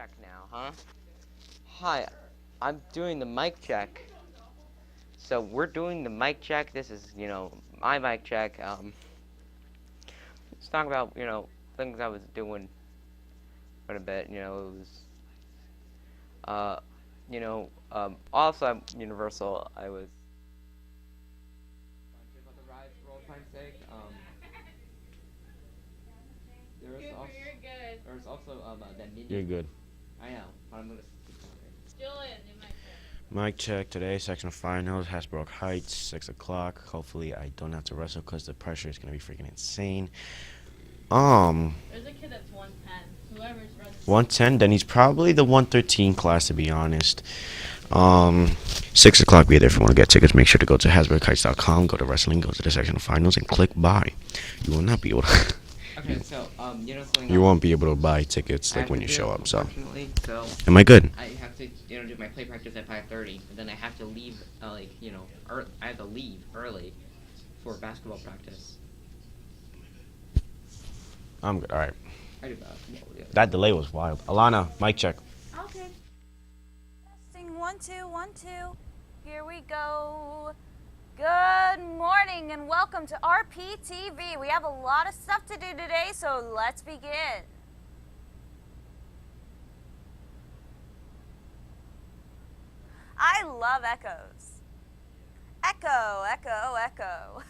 check now, huh? Hi, I'm doing the mic check. So we're doing the mic check. This is, my mic check. Let's talk about, things I was doing for a bit. It was, also at Universal, I was. About the rides for old time's sake. There's also that ninja. You're good. I know, but I'm gonna keep talking. Julian, you might check. Mic check today, section of finals, Hasbrook Heights, 6 o'clock. Hopefully, I don't have to wrestle because the pressure is going to be freaking insane. There's a kid that's 110. Whoever's running. 110, then he's probably the 113 class, to be honest. 6 o'clock, be there if you want to get tickets. Make sure to go to HasbrookHeights.com, go to wrestling, go to the section of finals, and click buy. You will not be able to. Okay, so, something You won't be able to buy tickets like when you show up, so. Unfortunately, so Am I good? I have to, do my play practice at 5:30, and then I have to leave, I have to leave early for basketball practice. I'm good. All right. I do basketball. Yeah. That delay was wild. Alana, mic check. Okay. Testing 1 2 1 2. Here we go. Good morning and welcome to RPtv. We have a lot of stuff to do today, so let's begin. I love echoes. Echo, echo, echo.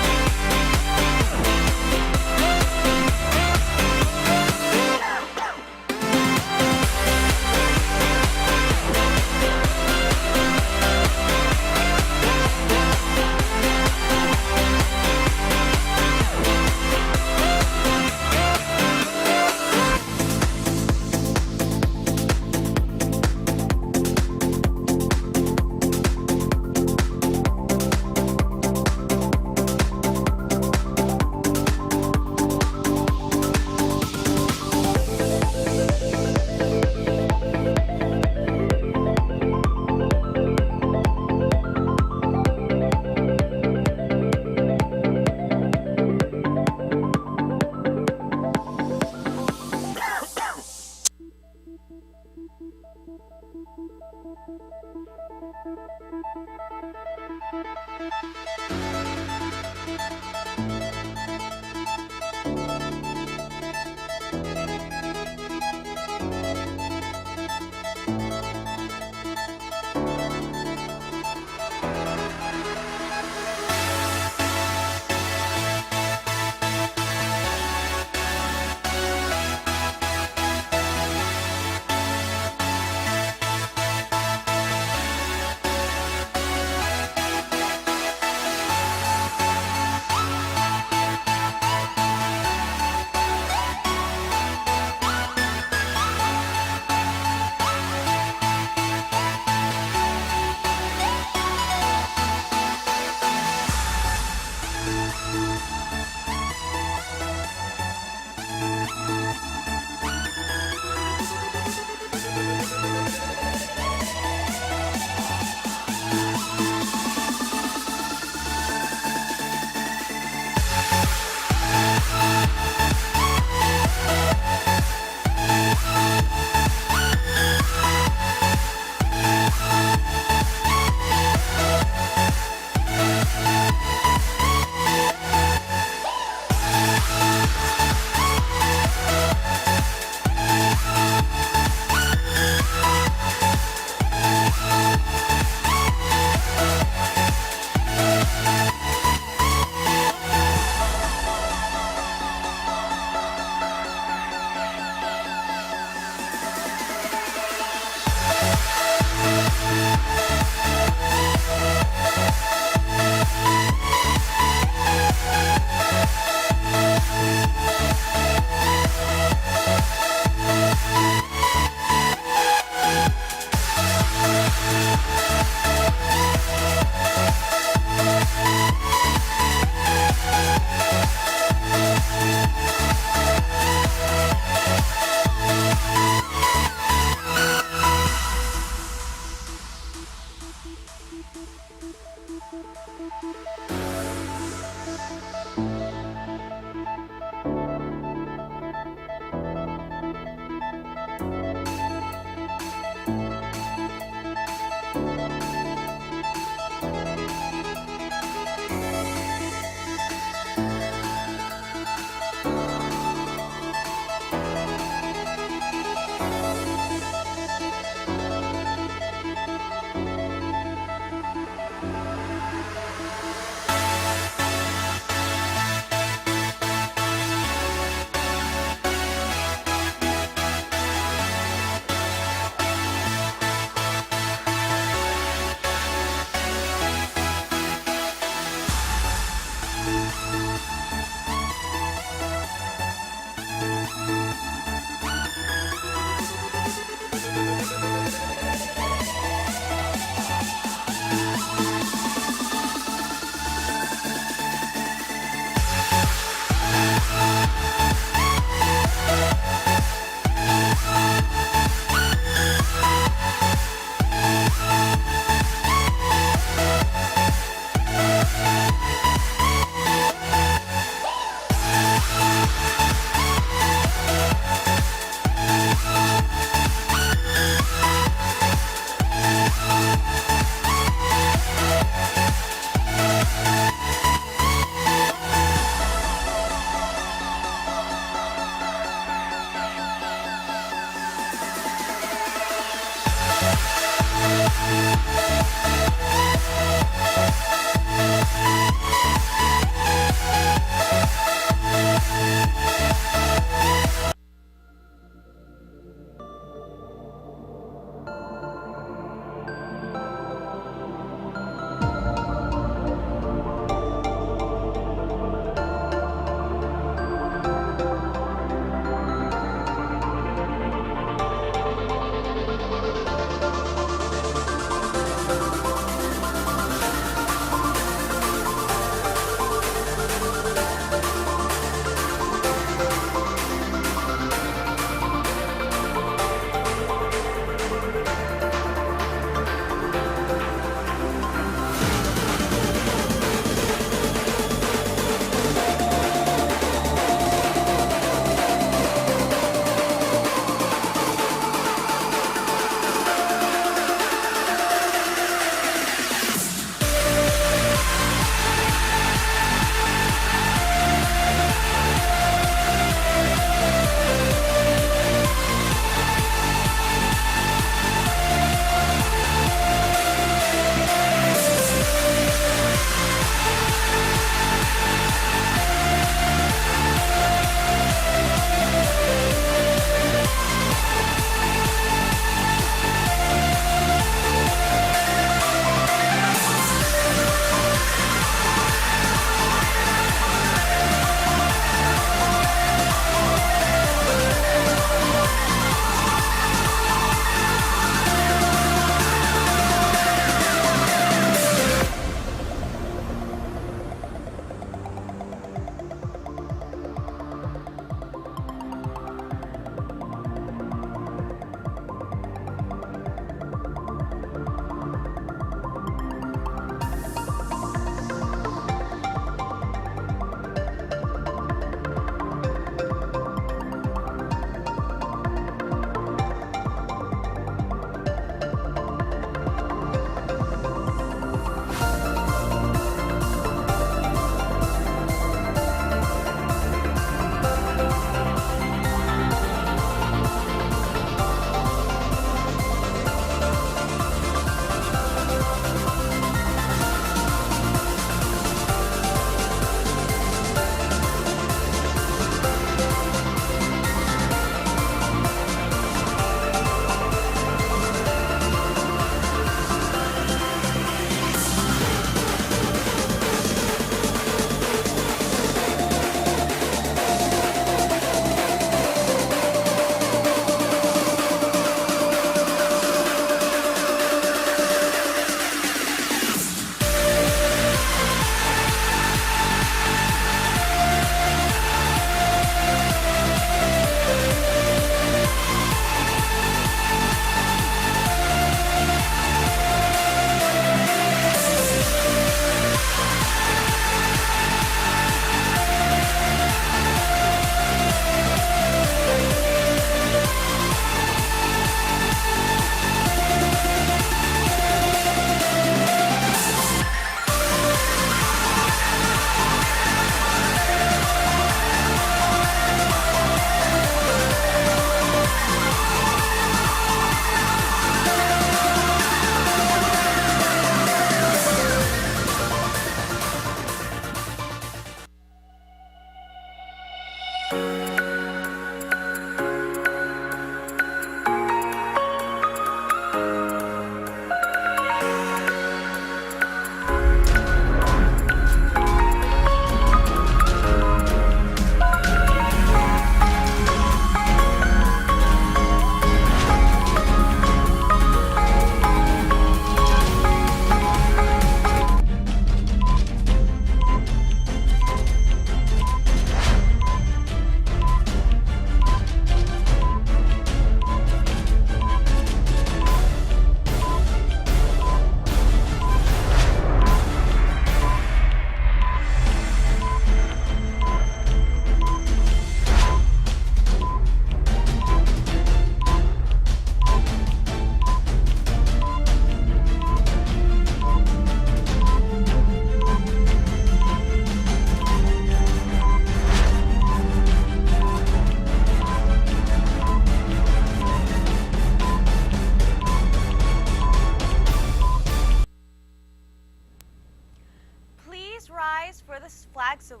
for the flag salute.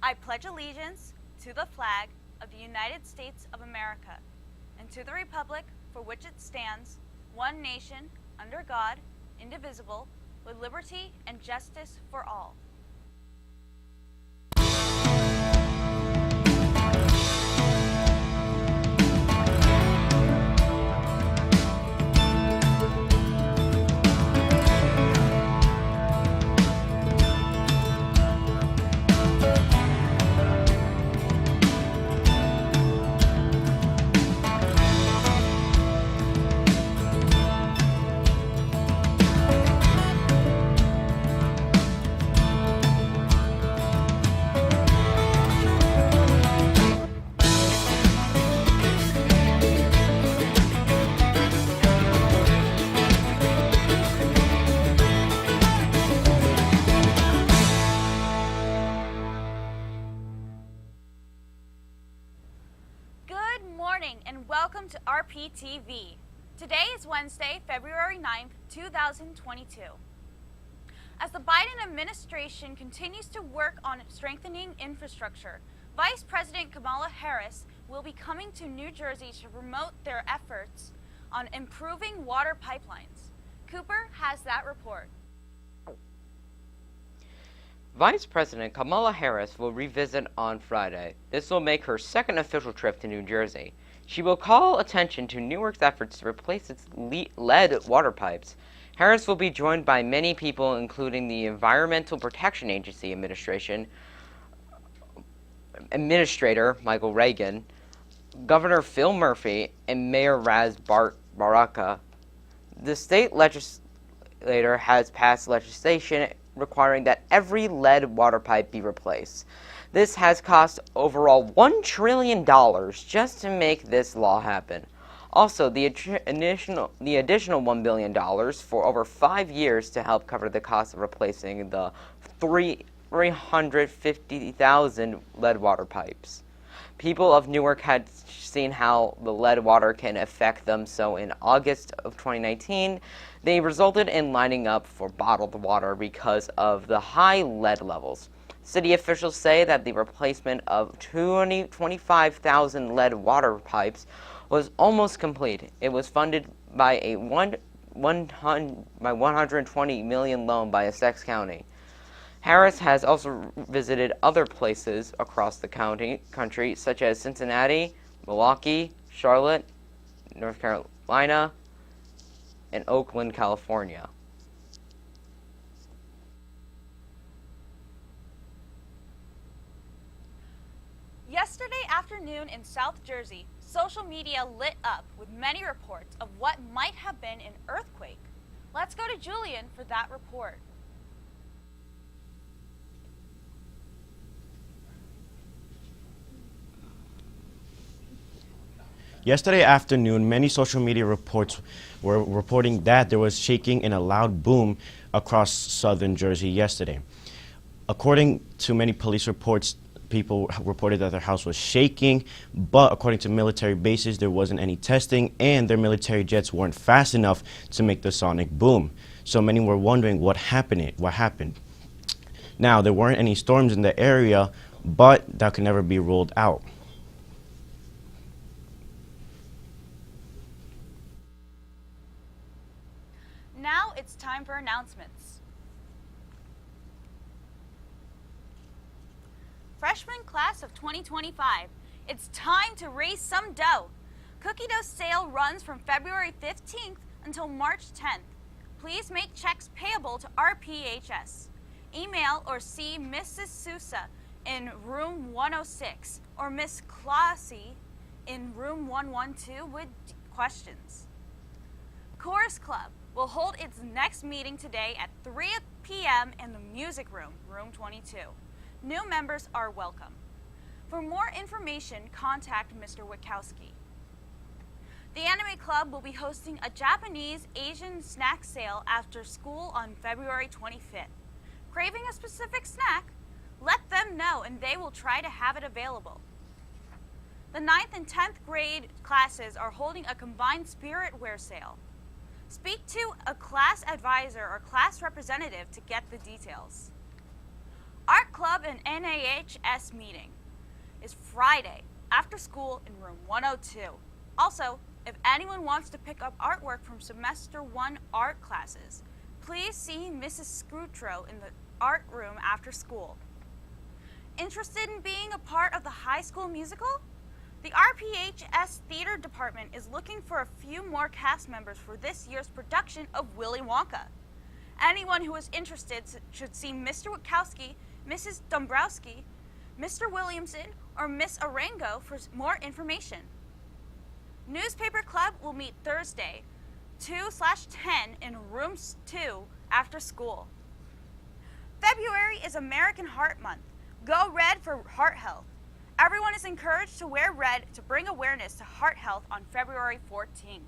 I pledge allegiance to the flag of the United States of America and to the republic for which it stands, one nation, under God, indivisible, with liberty and justice for all. Good morning and welcome to RPtv. Today is Wednesday, February 9th, 2022. As the Biden administration continues to work on strengthening infrastructure, Vice President Kamala Harris will be coming to New Jersey to promote their efforts on improving water pipelines. Cooper has that report. Vice President Kamala Harris will revisit on Friday. This will make her second official trip to New Jersey. She will call attention to Newark's efforts to replace its lead water pipes. Harris will be joined by many people, including the Environmental Protection Agency Administrator Michael Reagan, Governor Phil Murphy, and Mayor Raz Baraka. The state legislature has passed legislation requiring that every lead water pipe be replaced. This has cost overall $1 trillion just to make this law happen. Also, the additional $1 billion for over 5 years to help cover the cost of replacing the 350,000 lead water pipes. People of Newark had seen how the lead water can affect them, so in August of 2019, they resulted in lining up for bottled water because of the high lead levels. City officials say that the replacement of 25,000 lead water pipes was almost complete. It was funded by a 120 million loan by Essex County. Harris has also visited other places across the country, such as Cincinnati, Milwaukee, Charlotte, North Carolina, and Oakland, California. Yesterday afternoon in South Jersey, social media lit up with many reports of what might have been an earthquake. Let's go to Julian for that report. Yesterday afternoon, many social media reports were reporting that there was shaking and a loud boom across southern Jersey yesterday. According to many police reports, people reported that their house was shaking, but according to military bases, there wasn't any testing and their military jets weren't fast enough to make the sonic boom. So many were wondering what happened. Now, there weren't any storms in the area, but that could never be ruled out. Now it's time for announcements. Freshman class of 2025, it's time to raise some dough. Cookie dough sale runs from February 15th until March 10th. Please make checks payable to RPHS. Email or see Mrs. Sousa in room 106 or Miss Classy in room 112 with questions. Chorus Club will hold its next meeting today at 3 p.m. in the music room, room 22. New members are welcome. For more information, contact Mr. Witkowski. The Anime Club will be hosting a Japanese Asian snack sale after school on February 25th. Craving a specific snack? Let them know and they will try to have it available. The 9th and 10th grade classes are holding a combined spirit wear sale. Speak to a class advisor or class representative to get the details. Art Club and NAHS meeting is Friday after school in room 102. Also, if anyone wants to pick up artwork from semester 1 art classes, please see Mrs. Scrutro in the art room after school. Interested in being a part of the high school musical? The RPHS Theater Department is looking for a few more cast members for this year's production of Willy Wonka. Anyone who is interested should see Mr. Witkowski, Mrs. Dombrowski, Mr. Williamson, or Miss Arango for more information. Newspaper Club will meet Thursday, 2/10 in room 2 after school. February is American Heart Month. Go red for heart health. Everyone is encouraged to wear red to bring awareness to heart health on February 14th.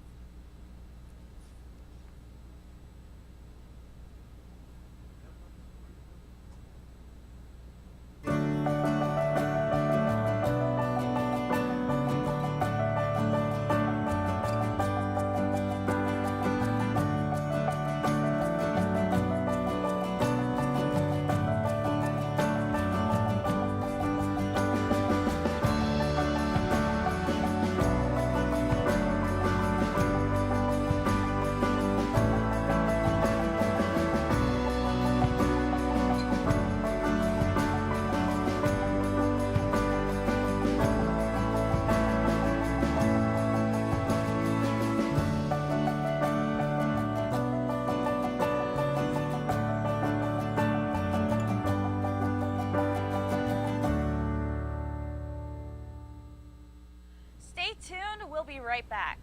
Stay tuned, we'll be right back.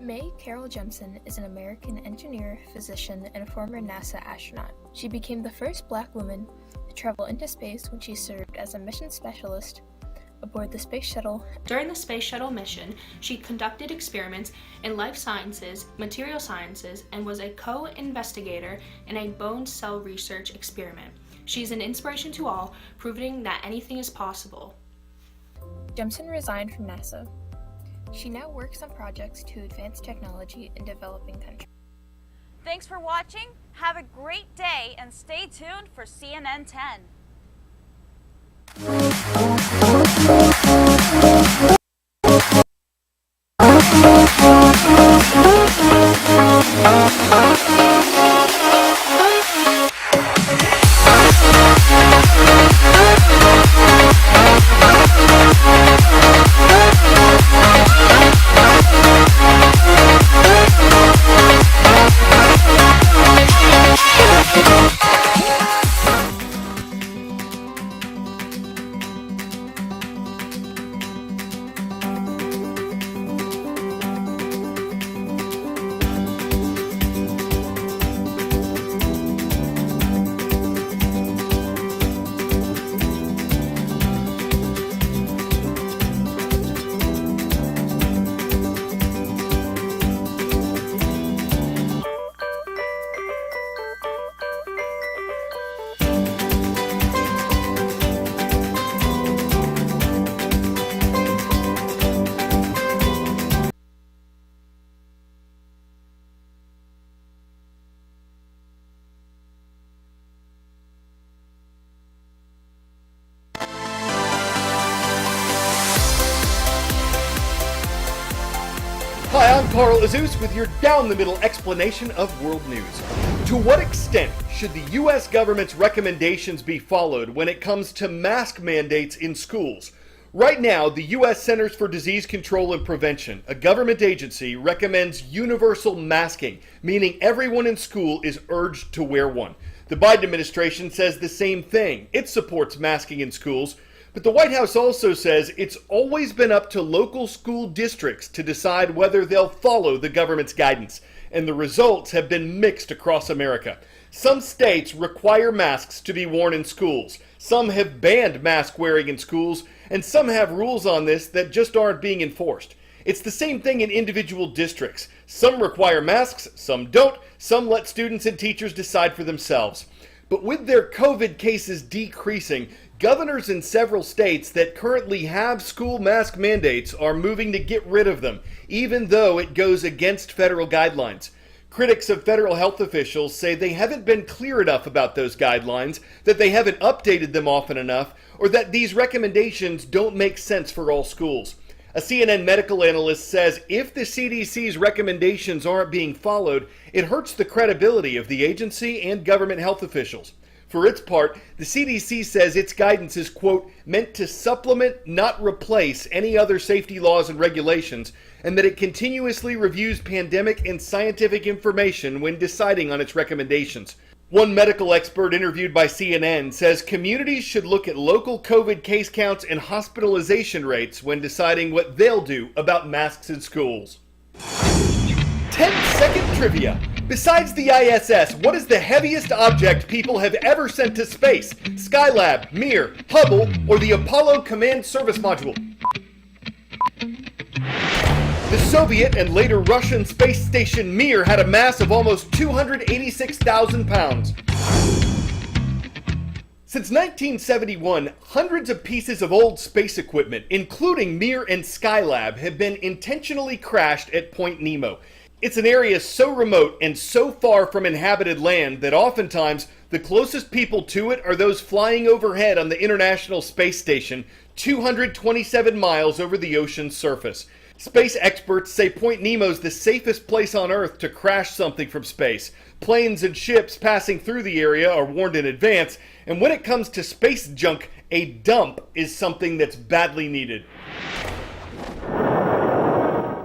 Mae Carol Jemison is an American engineer, physician, and former NASA astronaut. She became the first Black woman to travel into space when she served as a mission specialist aboard the Space Shuttle. During the Space Shuttle mission, she conducted experiments in life sciences, material sciences, and was a co-investigator in a bone cell research experiment. She's an inspiration to all, proving that anything is possible. Jemison resigned from NASA. She now works on projects to advance technology in developing countries. Thanks for watching, have a great day, and stay tuned for CNN 10. Hi, I'm Carl Azus with your down-the-middle explanation of world news. To what extent should the U.S. government's recommendations be followed when it comes to mask mandates in schools? Right now, the U.S. Centers for Disease Control and Prevention, a government agency, recommends universal masking, meaning everyone in school is urged to wear one. The Biden administration says the same thing. It supports masking in schools. But the White House also says it's always been up to local school districts to decide whether they'll follow the government's guidance. And the results have been mixed across America. Some states require masks to be worn in schools. Some have banned mask wearing in schools. And some have rules on this that just aren't being enforced. It's the same thing in individual districts. Some require masks, some don't. Some let students and teachers decide for themselves. But with their COVID cases decreasing, governors in several states that currently have school mask mandates are moving to get rid of them, even though it goes against federal guidelines. Critics of federal health officials say they haven't been clear enough about those guidelines, that they haven't updated them often enough, or that these recommendations don't make sense for all schools. A CNN medical analyst says if the CDC's recommendations aren't being followed, it hurts the credibility of the agency and government health officials. For its part, the CDC says its guidance is, quote, meant to supplement, not replace any other safety laws and regulations, and that it continuously reviews pandemic and scientific information when deciding on its recommendations. One medical expert interviewed by CNN says communities should look at local COVID case counts and hospitalization rates when deciding what they'll do about masks in schools. 10-second trivia. Besides the ISS, what is the heaviest object people have ever sent to space? Skylab, Mir, Hubble, or the Apollo Command Service Module? The Soviet and later Russian space station Mir had a mass of almost 286,000 pounds. Since 1971, hundreds of pieces of old space equipment, including Mir and Skylab, have been intentionally crashed at Point Nemo. It's an area so remote and so far from inhabited land that oftentimes the closest people to it are those flying overhead on the International Space Station, 227 miles over the ocean's surface. Space experts say Point Nemo's the safest place on Earth to crash something from space. Planes and ships passing through the area are warned in advance, and when it comes to space junk, a dump is something that's badly needed.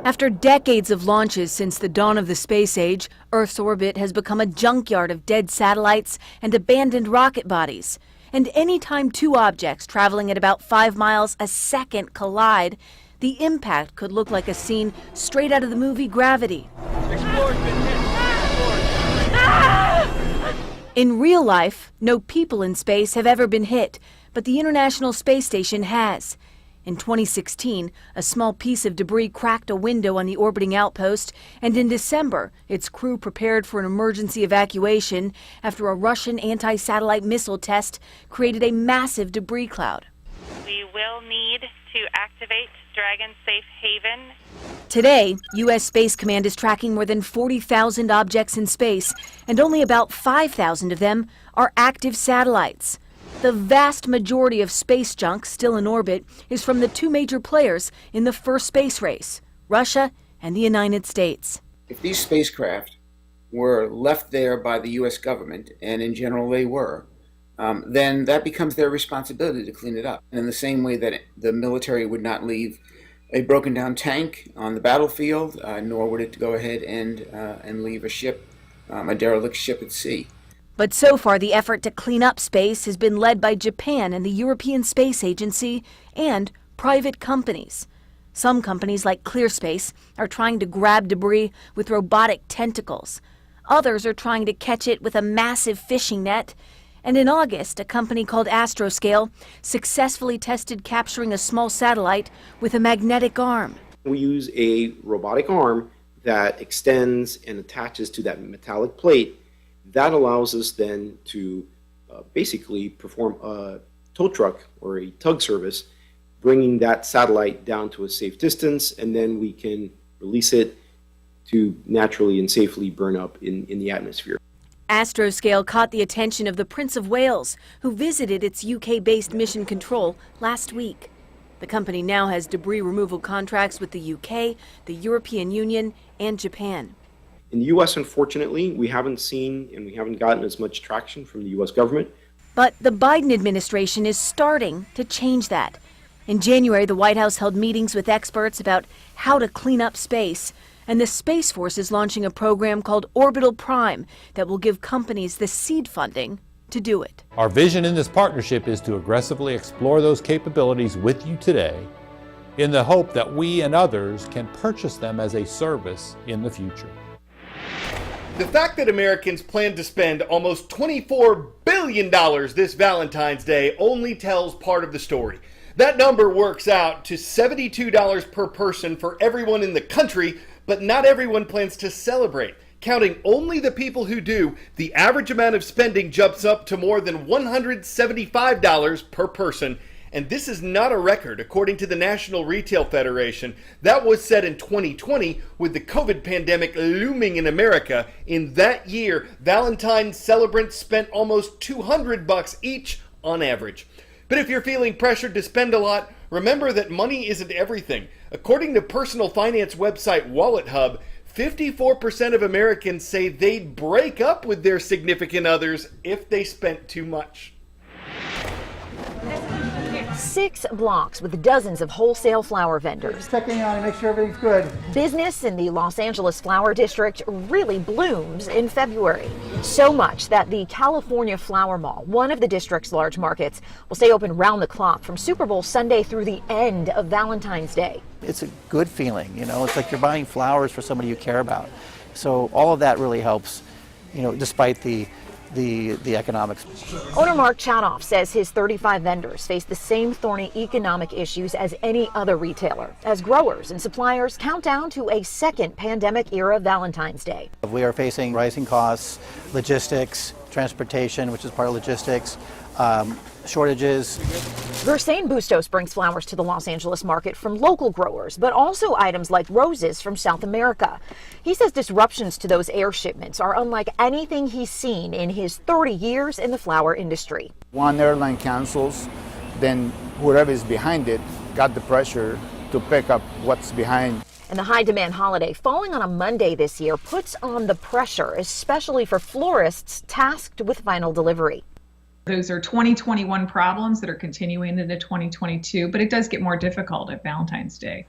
After decades of launches since the dawn of the space age, Earth's orbit has become a junkyard of dead satellites and abandoned rocket bodies. And anytime two objects traveling at about 5 miles a second collide, the impact could look like a scene straight out of the movie Gravity. In real life, no people in space have ever been hit, but the International Space Station has. In 2016, a small piece of debris cracked a window on the orbiting outpost, and in December, its crew prepared for an emergency evacuation after a Russian anti-satellite missile test created a massive debris cloud. We will need to activate Dragon Safe Haven. Today, U.S. Space Command is tracking more than 40,000 objects in space, and only about 5,000 of them are active satellites. The vast majority of space junk still in orbit is from the two major players in the first space race, Russia and the United States. If these spacecraft were left there by the U.S. government, and in general they were, then that becomes their responsibility to clean it up. And in the same way that the military would not leave a broken down tank on the battlefield, nor would it go ahead and leave a ship, a derelict ship at sea. But so far, the effort to clean up space has been led by Japan and the European Space Agency and private companies. Some companies, like ClearSpace, are trying to grab debris with robotic tentacles. Others are trying to catch it with a massive fishing net. And in August, a company called Astroscale successfully tested capturing a small satellite with a magnetic arm. We use a robotic arm that extends and attaches to that metallic plate. That allows us then to basically perform a tow truck or a tug service, bringing that satellite down to a safe distance, and then we can release it to naturally and safely burn up in the atmosphere. Astroscale caught the attention of the Prince of Wales, who visited its UK-based mission control last week. The company now has debris removal contracts with the UK, the European Union, and Japan. In the U.S., unfortunately, we haven't seen and we haven't gotten as much traction from the U.S. government. But the Biden administration is starting to change that. In January, the White House held meetings with experts about how to clean up space, and the Space Force is launching a program called Orbital Prime that will give companies the seed funding to do it. Our vision in this partnership is to aggressively explore those capabilities with you today in the hope that we and others can purchase them as a service in the future. The fact that Americans plan to spend almost $24 billion this Valentine's Day only tells part of the story. That number works out to $72 per person for everyone in the country, but not everyone plans to celebrate. Counting only the people who do, the average amount of spending jumps up to more than $175 per person. And this is not a record, according to the National Retail Federation. That was set in 2020 with the COVID pandemic looming in America. In that year, Valentine's celebrants spent almost $200 each on average. But if you're feeling pressured to spend a lot, remember that money isn't everything. According to personal finance website Wallet Hub, 54% of Americans say they'd break up with their significant others if they spent too much. 6 blocks with dozens of wholesale flower vendors. Checking on and make sure everything's good. Business in the Los Angeles Flower District really blooms in February. So much that the California Flower Mall, one of the district's large markets, will stay open round the clock from Super Bowl Sunday through the end of Valentine's Day. It's a good feeling, you know, it's like you're buying flowers for somebody you care about. So all of that really helps, you know, despite the economics. Owner Mark Chadoff says his 35 vendors face the same thorny economic issues as any other retailer, as growers and suppliers count down to a second pandemic-era Valentine's Day. We are facing rising costs, logistics, transportation, which is part of logistics, shortages. Versailles Bustos brings flowers to the Los Angeles market from local growers, but also items like roses from South America. He says disruptions to those air shipments are unlike anything he's seen in his 30 years in the flower industry. One airline cancels, then whoever is behind it got the pressure to pick up what's behind. And the high-demand holiday falling on a Monday this year puts on the pressure, especially for florists tasked with final delivery. Those are 2021 problems that are continuing into 2022, but it does get more difficult at Valentine's Day.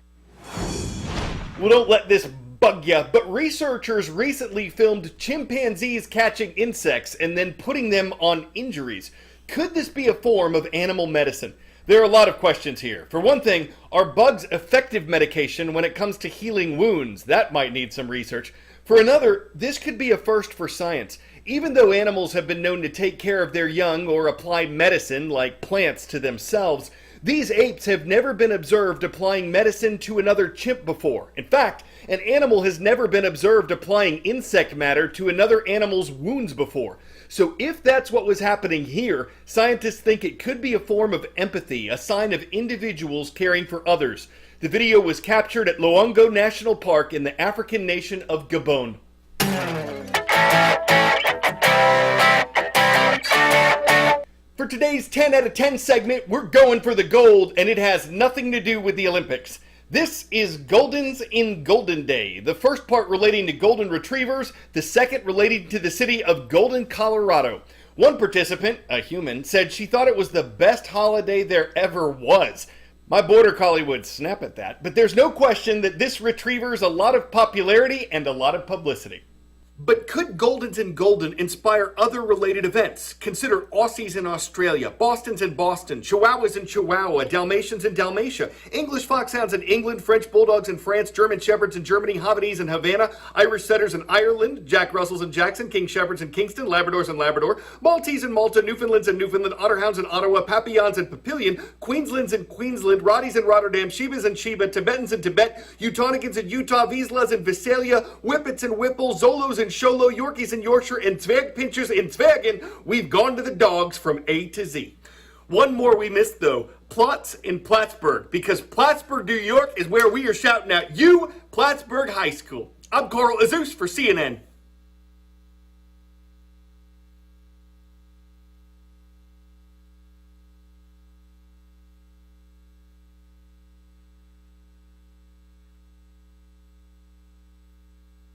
Well, don't let this bug ya, but researchers recently filmed chimpanzees catching insects and then putting them on injuries. Could this be a form of animal medicine? There are a lot of questions here. For one thing, are bugs effective medication when it comes to healing wounds? That might need some research. For another, this could be a first for science. Even though animals have been known to take care of their young or apply medicine like plants to themselves, these apes have never been observed applying medicine to another chimp before. In fact, an animal has never been observed applying insect matter to another animal's wounds before. So if that's what was happening here, scientists think it could be a form of empathy, a sign of individuals caring for others. The video was captured at Loango National Park in the African nation of Gabon. For today's 10 out of 10 segment, we're going for the gold, and it has nothing to do with the Olympics. This is Goldens in Golden Day, the first part relating to golden retrievers, the second relating to the city of Golden, Colorado. One participant, a human, said she thought it was the best holiday there ever was. My border collie would snap at that, but there's no question that this retrievers a lot of popularity and a lot of publicity. But could Goldens in Golden inspire other related events? Consider Aussies in Australia, Bostons in Boston, Chihuahuas in Chihuahua, Dalmatians in Dalmatia, English Foxhounds in England, French Bulldogs in France, German Shepherds in Germany, Havanese in Havana, Irish Setters in Ireland, Jack Russells in Jackson, King Shepherds in Kingston, Labradors in Labrador, Maltese in Malta, Newfoundlands in Newfoundland, Otterhounds in Ottawa, Papillons in Papillion, Queenslands in Queensland, Rotties in Rotterdam, Shebas in Sheba, Tibetans in Tibet, Utahnicans in Utah, Wieslas in Visalia, Whippets in Whipple, Zolos in Sholo, Yorkies in Yorkshire, and Zwergpinchers in Zwergen. We've gone to the dogs from A to Z. One more we missed though, Plots in Plattsburgh, because Plattsburgh, New York is where we are shouting out you, Plattsburgh High School. I'm Carl Azus for CNN.